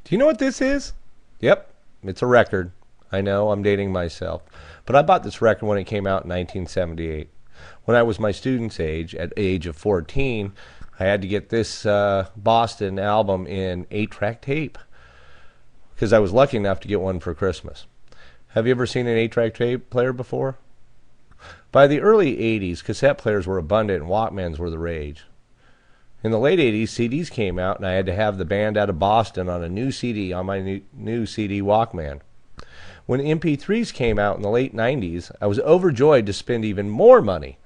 Do you know what this is? Yep, it's a record. I know, I'm dating myself. But I bought this record when it came out in 1978. When I was my student's age, at the age of 14, I had to get this Boston album in 8-track tape because I was lucky enough to get one for Christmas. Have you ever seen an 8-track tape player before? By the early 80s, cassette players were abundant and Walkmans were the rage. In the late 80s, CDs came out, and I had to have the band out of Boston on a new CD on my new CD Walkman. When MP3s came out in the late 90s, I was overjoyed to spend even more money.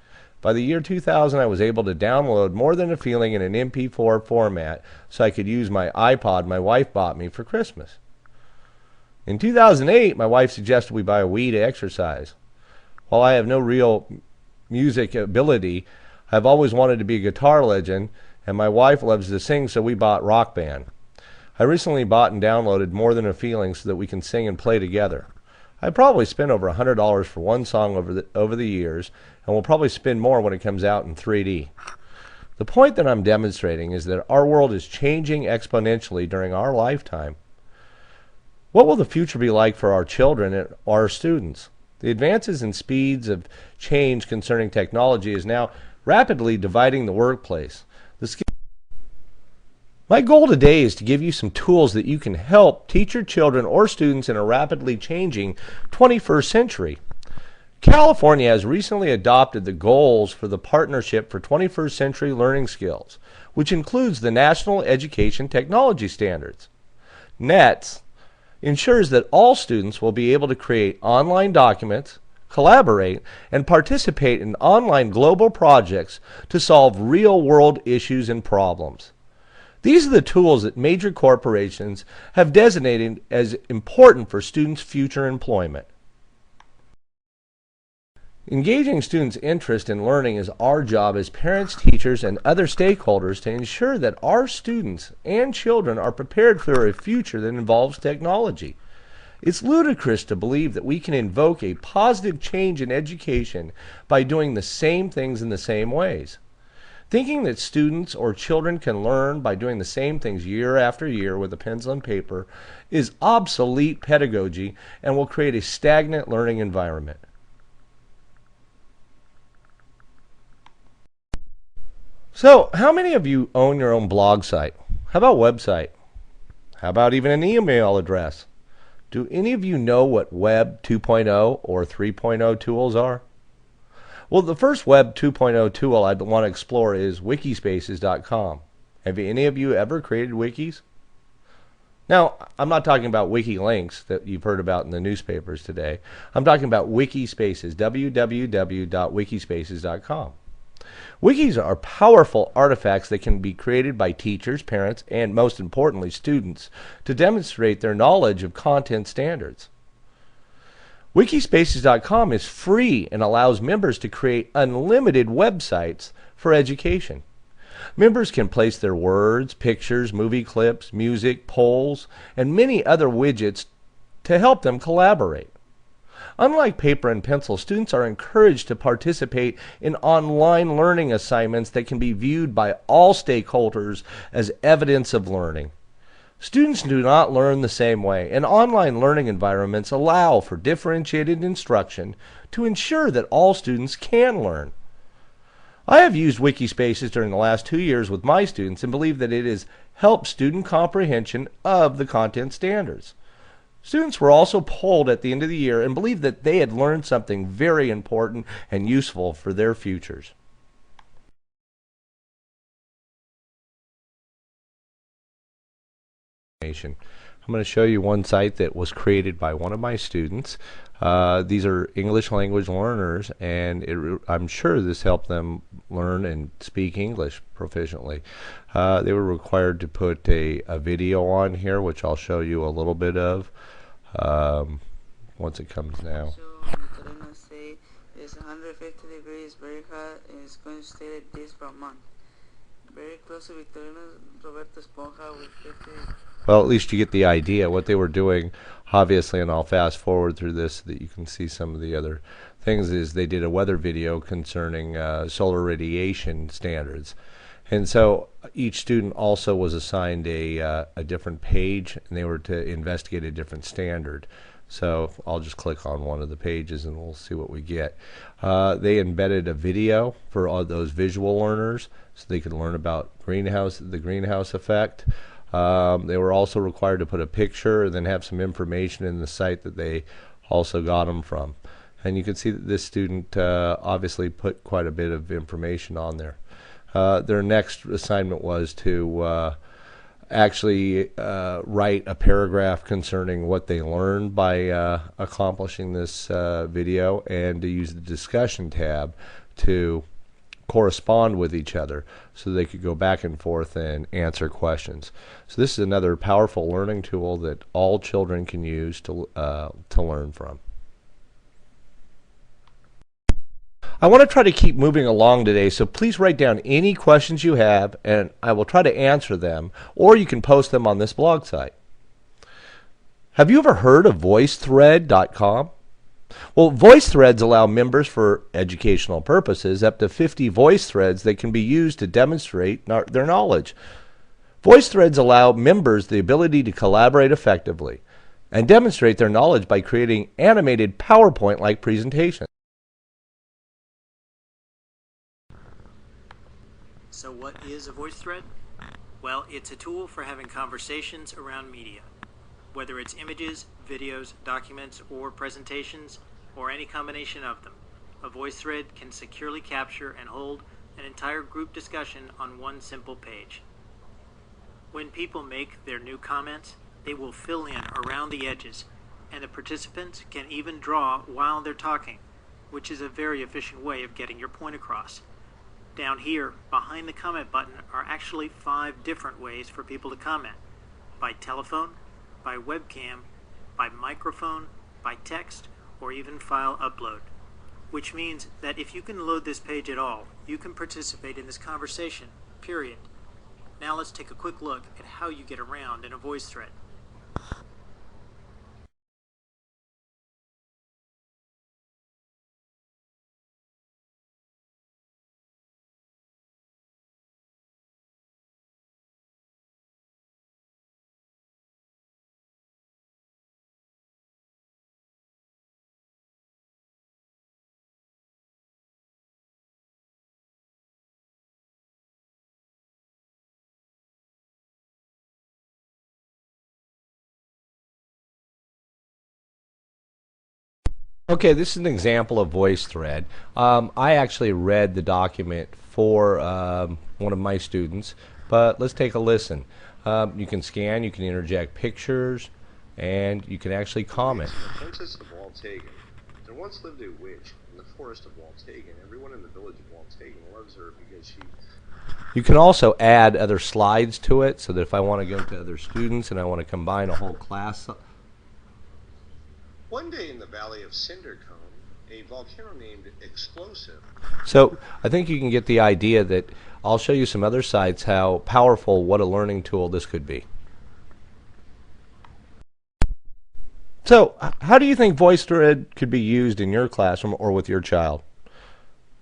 By the year 2000, I was able to download More Than a Feeling in an MP4 format so I could use my iPod my wife bought me for Christmas. In 2008, my wife suggested we buy a Wii to exercise. While I have no real music ability, I've always wanted to be a guitar legend, and my wife loves to sing, so we bought Rock Band. I recently bought and downloaded More Than a Feeling so that we can sing and play together. I probably spent over $100 for one song over the years, and will probably spend more when it comes out in 3D. The point that I'm demonstrating is that our world is changing exponentially during our lifetime. What will the future be like for our children and our students? The advances in speeds of change concerning technology is now rapidly dividing the workplace. My goal today is to give you some tools that you can help teach your children or students in a rapidly changing 21st century. California has recently adopted the goals for the Partnership for 21st Century Learning Skills, which includes the National Education Technology Standards. NETS ensures that all students will be able to create online documents, collaborate, and participate in online global projects to solve real-world issues and problems. These are the tools that major corporations have designated as important for students' future employment. Engaging students' interest in learning is our job as parents, teachers, and other stakeholders to ensure that our students and children are prepared for a future that involves technology. It's ludicrous to believe that we can invoke a positive change in education by doing the same things in the same ways. Thinking that students or children can learn by doing the same things year after year with a pencil and paper is obsolete pedagogy and will create a stagnant learning environment. So, how many of you own your own blog site? How about website? How about even an email address? Do any of you know what Web 2.0 or 3.0 tools are? Well, the first Web 2.0 tool I'd want to explore is Wikispaces.com. Have any of you ever created wikis? Now, I'm not talking about WikiLinks that you've heard about in the newspapers today. I'm talking about Wikispaces, www.wikispaces.com. Wikis are powerful artifacts that can be created by teachers, parents, and most importantly, students to demonstrate their knowledge of content standards. Wikispaces.com is free and allows members to create unlimited websites for education. Members can place their words, pictures, movie clips, music, polls, and many other widgets to help them collaborate. Unlike paper and pencil, students are encouraged to participate in online learning assignments that can be viewed by all stakeholders as evidence of learning. Students do not learn the same way, and online learning environments allow for differentiated instruction to ensure that all students can learn. I have used Wikispaces during the last 2 years with my students and believe that it has helped student comprehension of the content standards. Students were also polled at the end of the year and believed that they had learned something very important and useful for their futures. I'm going to show you one site that was created by one of my students. These are English language learners, and I'm sure this helped them learn and speak English proficiently. They were required to put a video on here, which I'll show you a little bit of once it comes now. So the Torino say it's 150 degrees, very hot, and it's going to stay like this for a month. Very close to Victorino Roberto Esponja with 50. Well, at least you get the idea what they were doing, obviously, and I'll fast forward through this so that you can see some of the other things. Is they did a weather video concerning solar radiation standards. And so each student also was assigned a different page, and they were to investigate a different standard. So I'll just click on one of the pages and we'll see what we get. They embedded a video for all those visual learners so they could learn about the greenhouse effect. They were also required to put a picture and then have some information in the site that they also got them from. And you can see that this student obviously put quite a bit of information on there. Their next assignment was to actually write a paragraph concerning what they learned by accomplishing this video, and to use the discussion tab to correspond with each other so they could go back and forth and answer questions. So this is another powerful learning tool that all children can use to learn from. I want to try to keep moving along today, so please write down any questions you have and I will try to answer them, or you can post them on this blog site. Have you ever heard of VoiceThread.com? Well, VoiceThreads allow members for educational purposes up to 50 voice threads that can be used to demonstrate their knowledge. VoiceThreads allow members the ability to collaborate effectively and demonstrate their knowledge by creating animated PowerPoint-like presentations. So what is a voice thread? Well, it's a tool for having conversations around media. Whether it's images, videos, documents, or presentations, or any combination of them, a voice thread can securely capture and hold an entire group discussion on one simple page. When people make their new comments, they will fill in around the edges, and the participants can even draw while they're talking, which is a very efficient way of getting your point across. Down here, behind the comment button, are actually 5 different ways for people to comment: by telephone, by webcam, by microphone, by text, or even file upload. Which means that if you can load this page at all, you can participate in this conversation, period. Now let's take a quick look at how you get around in a voice thread. Okay, this is an example of VoiceThread. I actually read the document for one of my students, but let's take a listen. You can scan, you can interject pictures, and you can actually comment. The Princess of Waltagan. There once lived a witch in the forest of Waltagan. Everyone in the village of Waltagan loves her because she... You can also add other slides to it, so that if I want to go to other students and I want to combine a whole class. One day in the valley of Cindercone, a volcano named Explosive. So I think you can get the idea that I'll show you some other sites how powerful, what a learning tool this could be. So how do you think VoiceThread could be used in your classroom or with your child?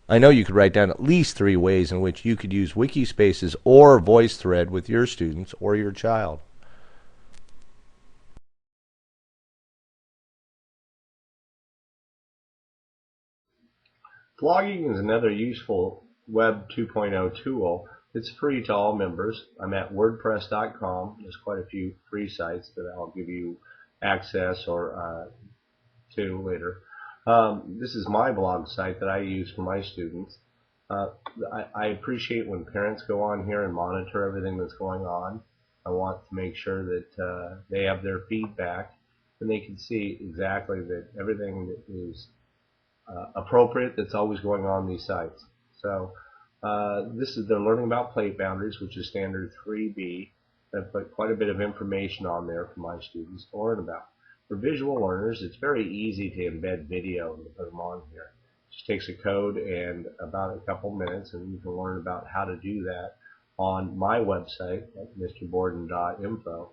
I know you could write down at least 3 ways in which you could use Wikispaces or VoiceThread with your students or your child. Blogging is another useful Web 2.0 tool. It's free to all members. I'm at WordPress.com. There's quite a few free sites that I'll give you access or to later. This is my blog site that I use for my students. I appreciate when parents go on here and monitor everything that's going on. I want to make sure that they have their feedback and they can see exactly that everything that is appropriate that's always going on these sites. So they're learning about plate boundaries, which is standard 3B. I've put quite a bit of information on there for my students to learn about. For visual learners, it's very easy to embed video and to put them on here. It just takes a code and about a couple minutes, and you can learn about how to do that on my website at mrborden.info.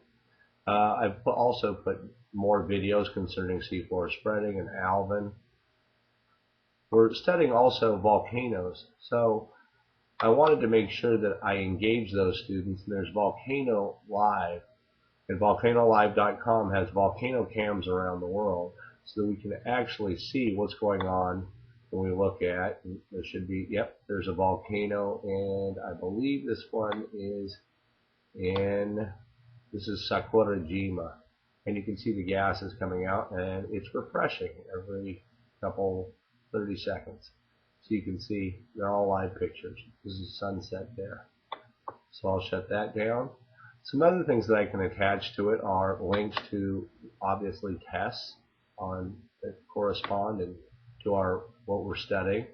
I've also put more videos concerning seafloor spreading and Alvin. We're studying also volcanoes. So I wanted to make sure that I engage those students. And there's Volcano Live, and volcanolive.com has volcano cams around the world, so that we can actually see what's going on when we look at. There should be, yep, there's a volcano, and I believe this one is this is Sakurajima, and you can see the gases coming out, and it's refreshing every couple 30 seconds. So you can see they're all live pictures. This is sunset there. So I'll shut that down. Some other things that I can attach to it are links to, obviously, tests that correspond to what we're studying.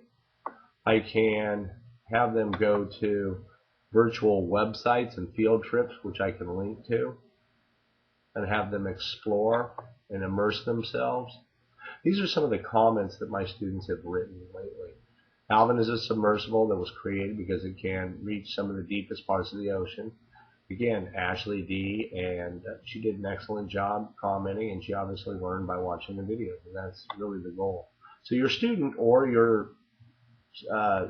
I can have them go to virtual websites and field trips, which I can link to, and have them explore and immerse themselves. These are some of the comments that my students have written lately. Alvin is a submersible that was created because it can reach some of the deepest parts of the ocean. Again, Ashley D, and she did an excellent job commenting, and she obviously learned by watching the videos, and that's really the goal. So your student or your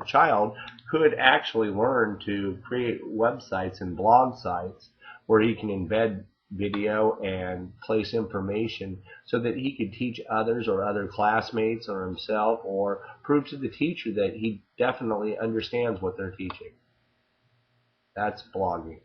child could actually learn to create websites and blog sites where he can embed video and place information so that he could teach others or other classmates or himself, or prove to the teacher that he definitely understands what they're teaching. That's blogging.